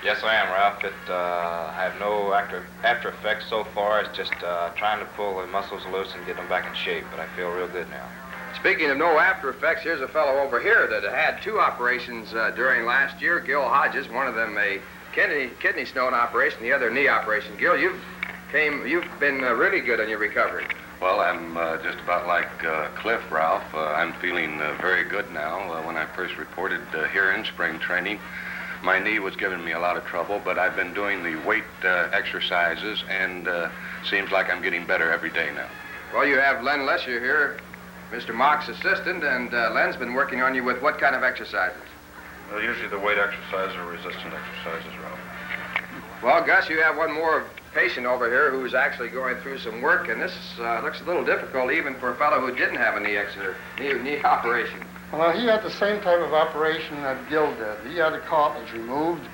Yes, I am, Ralph. I have no after effects so far. It's just trying to pull the muscles loose and get them back in shape, but I feel real good now. Speaking of no after effects, here's a fellow over here that had two operations during last year. Gil Hodges, one of them a kidney stone operation, the other knee operation. Gil, you've been really good on your recovery. Well, I'm just about like Cliff, Ralph. I'm feeling very good now. When I first reported here in spring training, my knee was giving me a lot of trouble, but I've been doing the weight exercises, and seems like I'm getting better every day now. Well, you have Len Lesher here, Mr. Mock's assistant, and Len's been working on you with what kind of exercises? Well, usually the weight exercises or resistance exercises, Ralph. Well, Gus, you have one more patient over here who's actually going through some work, and this looks a little difficult even for a fellow who didn't have a knee operation. Well, he had the same type of operation that Gil did. He had a cartilage removed,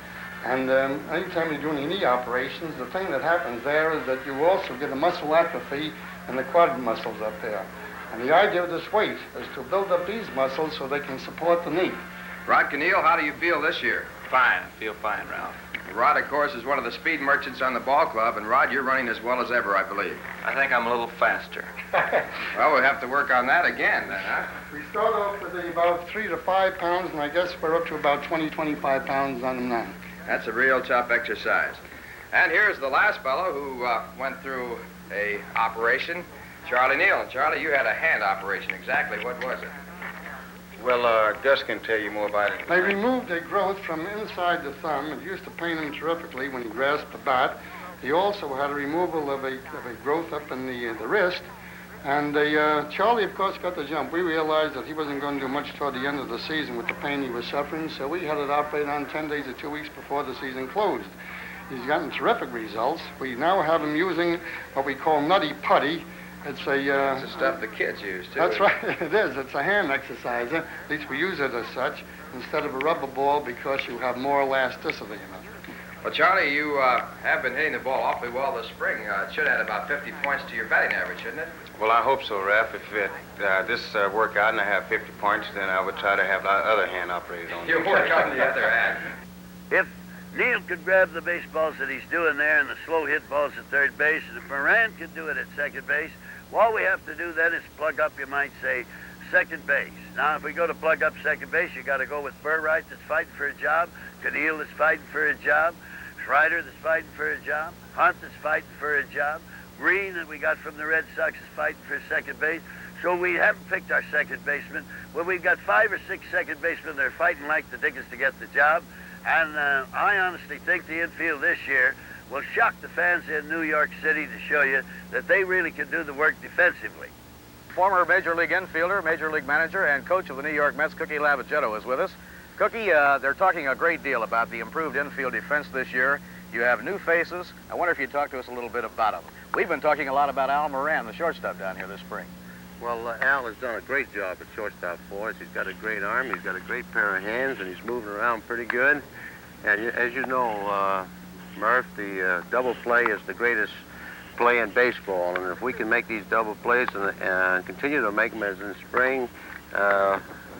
And anytime you're doing knee operations, the thing that happens there is that you also get a muscle atrophy in the quad muscles up there. And the idea of this weight is to build up these muscles so they can support the knee. Rod Keneal, how do you feel this year? Fine. I feel fine, Ralph. Rod, of course, is one of the speed merchants on the ball club, and Rod, you're running as well as ever, I believe. I think I'm a little faster. Well, we'll have to work on that again, then, huh? We start off with about 3 to 5 pounds, and I guess we're up to about 20, 25 pounds on them now. That's a real tough exercise. And here's the last fellow who went through a operation, Charlie Neal. Charlie, you had a hand operation. Exactly what was it? Well, Gus can tell you more about it. They removed a growth from inside the thumb. It used to pain him terrifically when he grasped the bat. He also had a removal of a growth up in the wrist. And Charlie, of course, got the jump. We realized that he wasn't going to do much toward the end of the season with the pain he was suffering, so we had it operated on 10 days or 2 weeks before the season closed. He's gotten terrific results. We now have him using what we call nutty putty. It's It's the stuff the kids use, too. That's right, it is. It's a hand exerciser. At least we use it as such instead of a rubber ball because you have more elasticity in it. Well, Charlie, you have been hitting the ball awfully well this spring. It should add about 50 points to your batting average, shouldn't it? Well, I hope so, Ralph. If this work out and I have 50 points, then I would try to have the other hand operated on. You'll work on the other hand. If Neal could grab the baseballs that he's doing there and the slow hit balls at third base, and if Moran could do it at second base, all we have to do then is plug up, you might say, second base. Now, if we go to plug up second base, you got to go with Bearnarth that's fighting for a job, Keneal that's fighting for a job, Schreiber that's fighting for a job, Hunt that's fighting for a job, Green that we got from the Red Sox is fighting for second base. So we haven't picked our second baseman. Well, we've got 5 or 6 second basemen that are fighting like the dickens to get the job. And I honestly think the infield this year will shock the fans in New York City to show you that they really can do the work defensively. Former Major League infielder, Major League manager, and coach of the New York Mets, Cookie Lavagetto, is with us. Cookie, they're talking a great deal about the improved infield defense this year. You have new faces. I wonder if you'd talk to us a little bit about them. We've been talking a lot about Al Moran, the shortstop down here this spring. Well, Al has done a great job at shortstop for us. He's got a great arm, he's got a great pair of hands, and he's moving around pretty good. And as you know, Murph, the double play is the greatest play in baseball. And if we can make these double plays and continue to make them as in spring,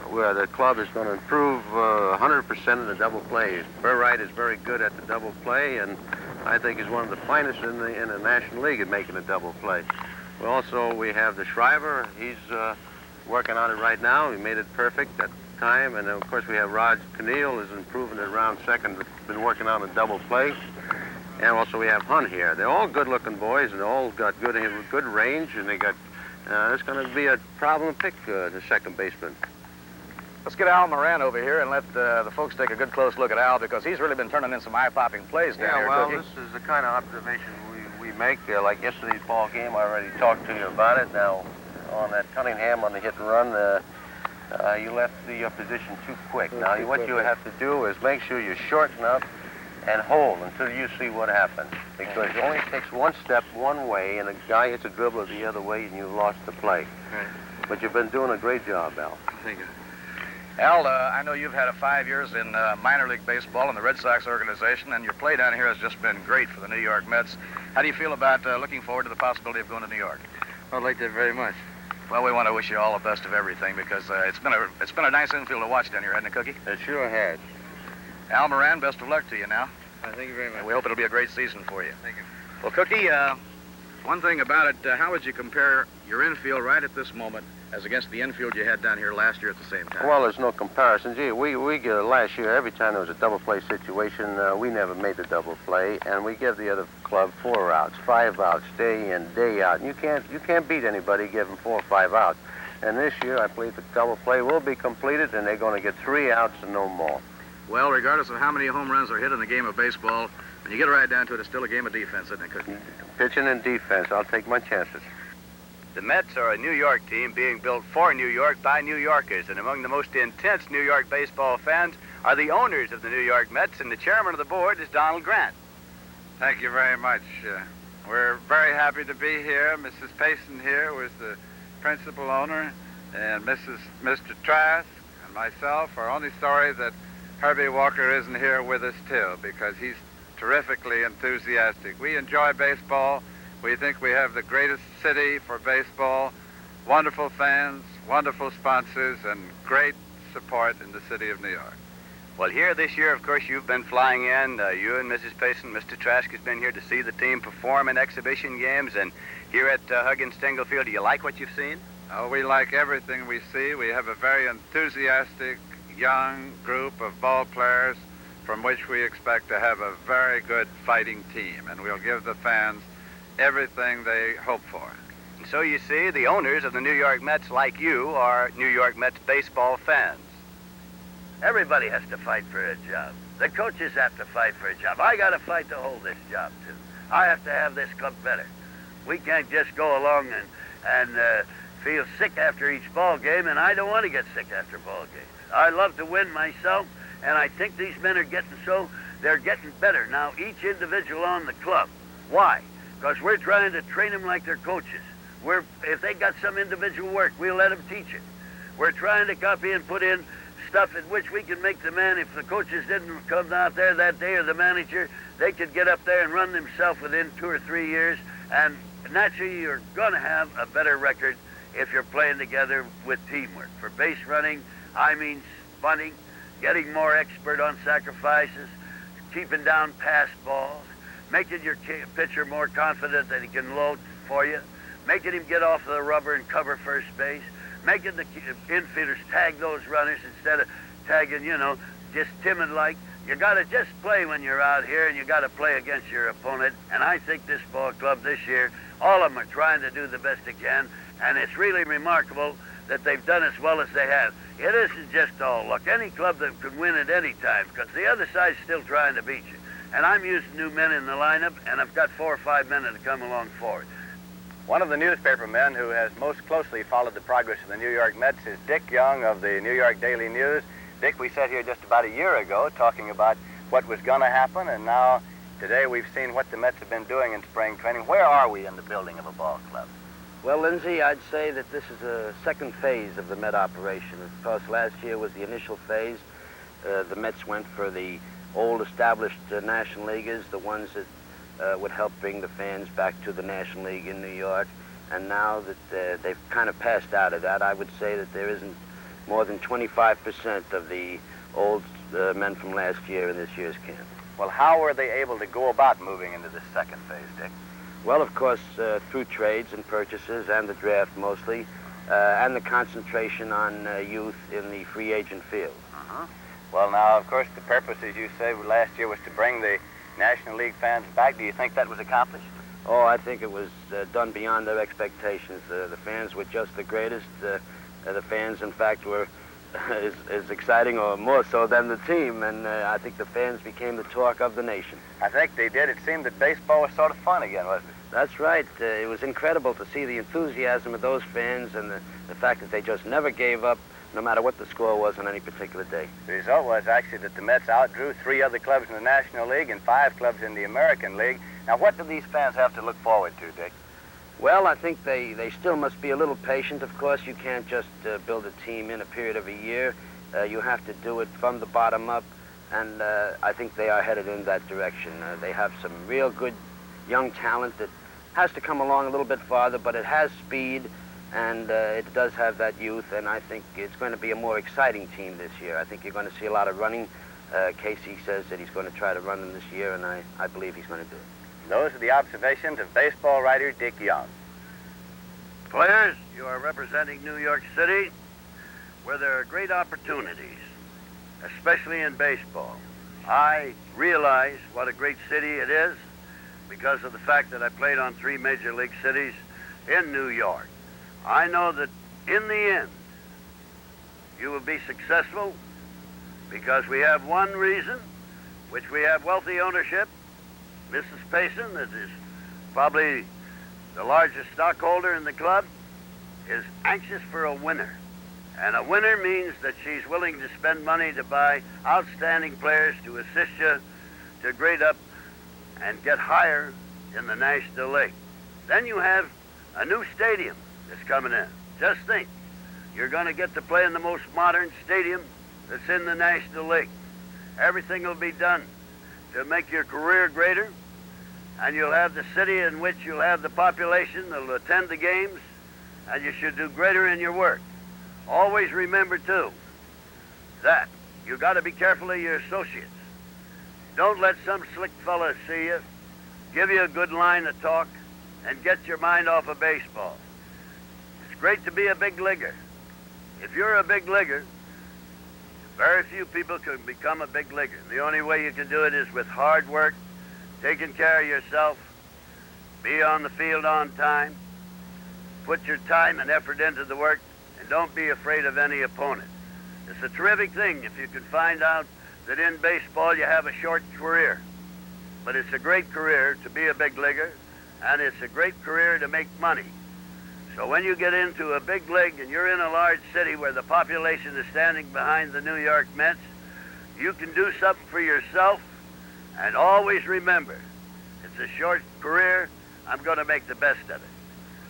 where the club is going to improve 100% of the double plays. Bearnarth is very good at the double play, and I think he's one of the finest in the National League at making a double play. We have the Schreiber. He's working on it right now. He made it perfect at the time. And, of course, we have Rod Keneal is improving it around second. Been working on a double play. And also we have Hunt here. They're all good-looking boys, and they all got good range, and they got... it's going to be a problem to pick the second baseman. Let's get Al Moran over here and let the folks take a good close look at Al, because he's really been turning in some eye-popping plays down here, well, Cookie. this is the kind of observation we make. Like yesterday's ball game, I already talked to you about it. Now, on that Cunningham on the hit and run, you left the position too quick. Now, what you have to do is make sure you shorten up and hold until you see what happens. Because it only takes one step one way, and a guy hits a dribbler the other way, and you've lost the play. Right. But you've been doing a great job, Al. Thank you. Al, I know you've had 5 years in minor league baseball in the Red Sox organization, and your play down here has just been great for the New York Mets. How do you feel about looking forward to the possibility of going to New York? I'd like that very much. Well, we want to wish you all the best of everything, because it's been a nice infield to watch down here, hasn't it, Cookie? It sure has. Al Moran, best of luck to you now. Thank you very much. And we hope it'll be a great season for you. Thank you. Well, Cookie, one thing about it, how would you compare your infield right at this moment as against the infield you had down here last year at the same time? Well, there's no comparison. Gee, we last year, every time there was a double play situation, we never made the double play, and we give the other club 4 outs, 5 outs, day in, day out. And you can't beat anybody giving 4 or 5 outs. And this year, I believe the double play will be completed, and they're going to get 3 outs and no more. Well, regardless of how many home runs are hit in the game of baseball, when you get right down to it, it's still a game of defense, isn't it, Cookie? Pitching and defense. I'll take my chances. The Mets are a New York team being built for New York by New Yorkers, and among the most intense New York baseball fans are the owners of the New York Mets, and the chairman of the board is Donald Grant. Thank you very much. We're very happy to be here. Mrs. Payson here was the principal owner, and Mr. Trask and myself are only sorry that Herbie Walker isn't here with us too, because he's terrifically enthusiastic. We enjoy baseball. We think we have the greatest city for baseball, wonderful fans, wonderful sponsors, and great support in the city of New York. Well, here this year, of course, you've been flying in. You and Mrs. Payson, Mr. Trask has been here to see the team perform in exhibition games. And here at Huggins-Stengel Field, do you like what you've seen? Oh, we like everything we see. We have a very enthusiastic, young group of ball players from which we expect to have a very good fighting team. And we'll give the fans everything they hope for. And so you see, the owners of the New York Mets, like you, are New York Mets baseball fans. Everybody has to fight for a job. The coaches have to fight for a job. I got to fight to hold this job, too. I have to have this club better. We can't just go along and feel sick after each ball game, and I don't want to get sick after ball games. I love to win myself, and I think these men are they're getting better now, each individual on the club. Why? Because we're trying to train them like they're coaches. If they got some individual work, we'll let them teach it. We're trying to copy and put in stuff in which we can make the man, if the coaches didn't come out there that day or the manager, they could get up there and run themselves within 2 or 3 years, and naturally you're going to have a better record if you're playing together with teamwork. For base running, I mean bunting, getting more expert on sacrifices, keeping down pass balls, making your pitcher more confident that he can load for you, making him get off the rubber and cover first base, making the infielders tag those runners instead of tagging, just timid-like. You got to just play when you're out here, and you got to play against your opponent. And I think this ball club this year, all of them are trying to do the best they can, and it's really remarkable that they've done as well as they have. It isn't just all luck. Any club that can win at any time, because the other side's still trying to beat you. And I'm using new men in the lineup, and I've got 4 or 5 men that come along forward. One of the newspaper men who has most closely followed the progress of the New York Mets is Dick Young of the New York Daily News. Dick, we sat here just about a year ago talking about what was going to happen, and now today we've seen what the Mets have been doing in spring training. Where are we in the building of a ball club? Well, Lindsay, I'd say that this is a second phase of the Met operation. Of course, last year was the initial phase. The Mets went for the old established National Leaguers, the ones that would help bring the fans back to the National League in New York. And now that they've kind of passed out of that, I would say that there isn't more than 25% of the old men from last year in this year's camp. Well, how were they able to go about moving into this second phase, Dick? Well, of course, through trades and purchases and the draft mostly, and the concentration on youth in the free agent field. Uh-huh. Well, now, of course, the purpose, as you say, last year was to bring the National League fans back. Do you think that was accomplished? Oh, I think it was done beyond their expectations. The fans were just the greatest. The fans, in fact, were as exciting or more so than the team, and I think the fans became the talk of the nation. I think they did. It seemed that baseball was sort of fun again, wasn't it? That's right. It was incredible to see the enthusiasm of those fans and the fact that they just never gave up, no matter what the score was on any particular day. The result was actually that the Mets outdrew 3 other clubs in the National League and 5 clubs in the American League. Now, what do these fans have to look forward to, Dick? Well, I think they still must be a little patient. Of course, you can't just build a team in a period of a year. You have to do it from the bottom up, and I think they are headed in that direction. They have some real good young talent that has to come along a little bit farther, but it has speed, and it does have that youth, and I think it's going to be a more exciting team this year. I think you're going to see a lot of running. Casey says that he's going to try to run them this year, and I believe he's going to do it. Those are the observations of baseball writer Dick Young. Players, you are representing New York City, where there are great opportunities, especially in baseball. I realize what a great city it is because of the fact that I played on 3 major league cities in New York. I know that in the end, you will be successful because we have one reason, which we have wealthy ownership. Mrs. Payson, that is probably the largest stockholder in the club, is anxious for a winner. And a winner means that she's willing to spend money to buy outstanding players to assist you to grade up and get higher in the National League. Then you have a new stadium that's coming in. Just think, you're going to get to play in the most modern stadium that's in the National League. everything will be done to make your career greater, and you'll have the city in which you'll have the population that will attend the games, and you should do greater in your work. Always remember, too, that you got to be careful of your associates. Don't let some slick fella see you, give you a good line of talk, and get your mind off of baseball. It's great to be a big leaguer. If you're a big leaguer, very few people can become a big leaguer. The only way you can do it is with hard work, taking care of yourself, be on the field on time, put your time and effort into the work, and don't be afraid of any opponent. It's a terrific thing if you can find out that in baseball you have a short career. But it's a great career to be a big leaguer, and it's a great career to make money. So when you get into a big league and you're in a large city where the population is standing behind the New York Mets, you can do something for yourself, and always remember, it's a short career, I'm going to make the best of it.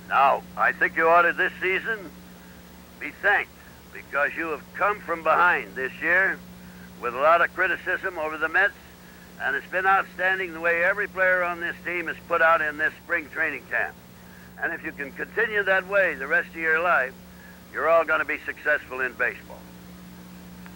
Now, I think you ought to this season be thanked because you have come from behind this year with a lot of criticism over the Mets, and it's been outstanding the way every player on this team is put out in this spring training camp. And if you can continue that way the rest of your life, you're all going to be successful in baseball.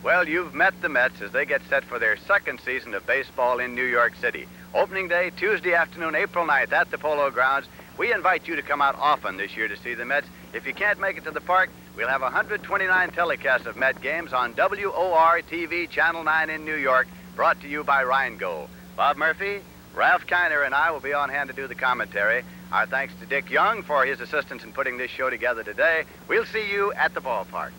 Well, you've met the Mets as they get set for their second season of baseball in New York City. Opening day, Tuesday afternoon, April 9th at the Polo Grounds. We invite you to come out often this year to see the Mets. If you can't make it to the park, we'll have 129 telecasts of Met games on WOR-TV, Channel 9 in New York, brought to you by Rheingold. Bob Murphy, Ralph Kiner, and I will be on hand to do the commentary. Our thanks to Dick Young for his assistance in putting this show together today. We'll see you at the ballpark.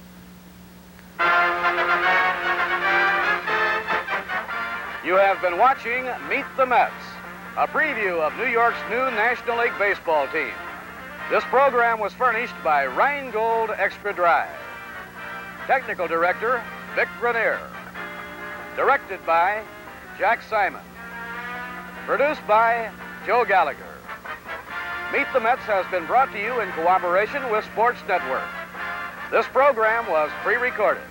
You have been watching Meet the Mets, a preview of New York's new National League baseball team. This program was furnished by Rheingold Extra Dry. Technical Director, Vic Grenier. Directed by Jack Simon. Produced by Joe Gallagher. Meet the Mets has been brought to you in cooperation with Sports Network. This program was pre-recorded.